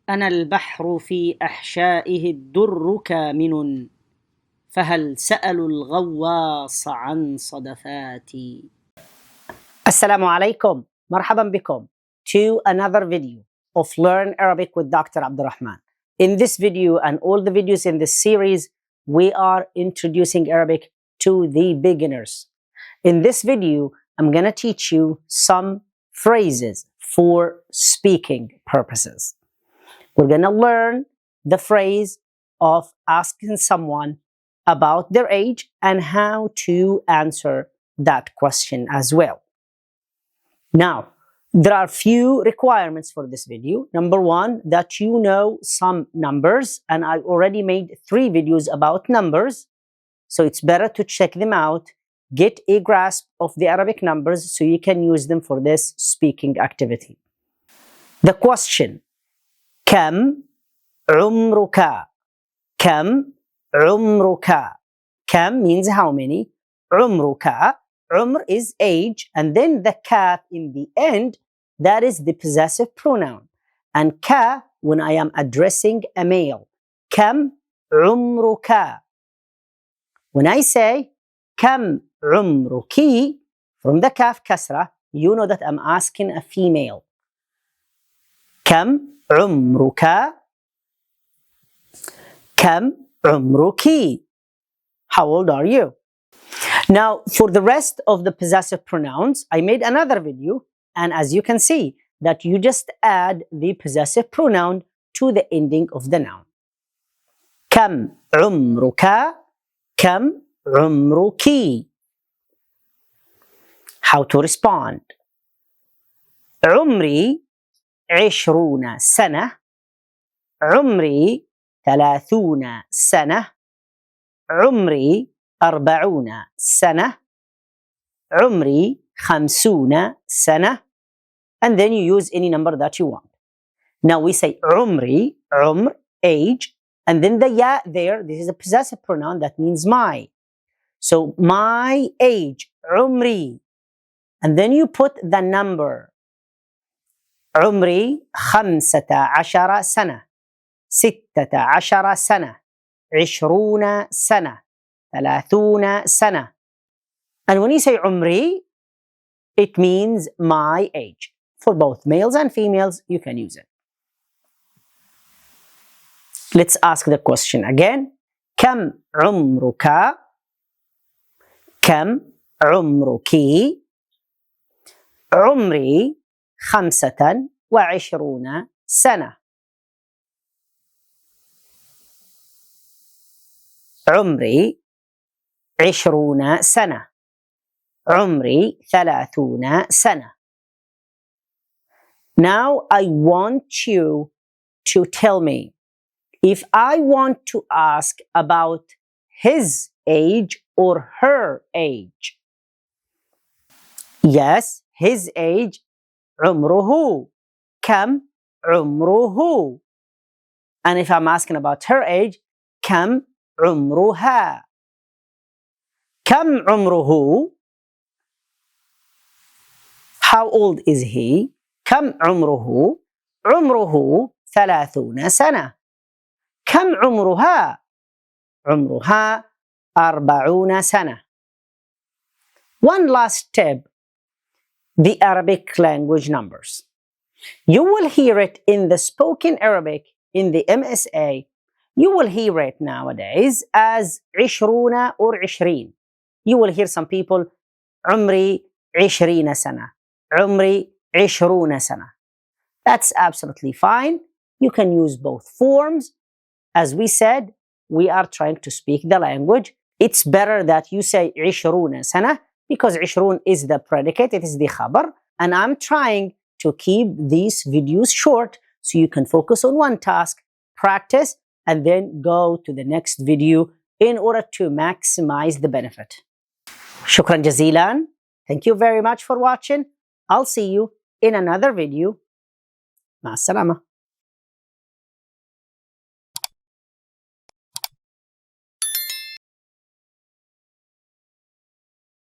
أنا البحر في أحشائه الدر كامن، فهل سألوا الغواص عن صدفاتي. السلام عليكم، مرحبا بكم to another video of Learn Arabic with Dr. Abdurrahman. In this video and all the videos in this series, we are introducing Arabic to the beginners. In this video, I'm going to teach you some phrases for speaking purposes. We're going to learn the phrase of asking someone about their age and how to answer that question as well. Now, there are few requirements for this video. Number one, that you know some numbers, and I already made 3 videos about numbers, so it's better to check them out, get a grasp of the Arabic numbers so you can use them for this speaking activity. The question, كم عمرك? كم عمرك? كم means how many. عمرك, عمر is age, and then the kaf in the end, that is the possessive pronoun. And ka, when I am addressing a male. كم عمرك? When I say كم عمرك, from the kaf kasra, you know that I'm asking a female. كم عمرك? كم عمرك? How old are you? Now, for the rest of the possessive pronouns, I made another video, and as you can see, that you just add the possessive pronoun to the ending of the noun. كم عمرك? كم عمرك? How to respond? عمري 20 سنة. عمري 30 سنة. عمري 40 سنة. عمري 50 سنة. And then you use any number that you want. Now we say عمري, عمر, age, and then the ya there, this is a possessive pronoun that means my. So my age, عمري, and then you put the number. عمري 15 سنة. 16 سنة. 20 سنة. 30 سنة. And when you say عمري, it means my age. For both males and females, you can use it. Let's ask the question again. كم عمرك? كم عمرك؟ عمري 25 سنة. عمري 20 سنة. عمري 30 سنة. Now I want you to tell me if I want to ask about his age or her age. Yes, his age. عمره. كم عمره? And if I'm asking about her age, كم عمرها? كم عمره? How old is he? كم عمره؟ عمره 30 سنة. كم عمرها؟ عمرها 40 سنة. One last tip. The Arabic language numbers. You will hear it in the spoken Arabic in the MSA. You will hear it nowadays as 20 or 20. You will hear some people عمري 20 سنة. عمري 20 سنة. That's absolutely fine. You can use both forms. As we said, we are trying to speak the language. It's better that you say 20 سنة because 20 is the predicate, it is the khabar. And I'm trying to keep these videos short so you can focus on one task, practice, and then go to the next video in order to maximize the benefit. Shukran jazilan. Thank you very much for watching. I'll see you in another video. مع السلامة.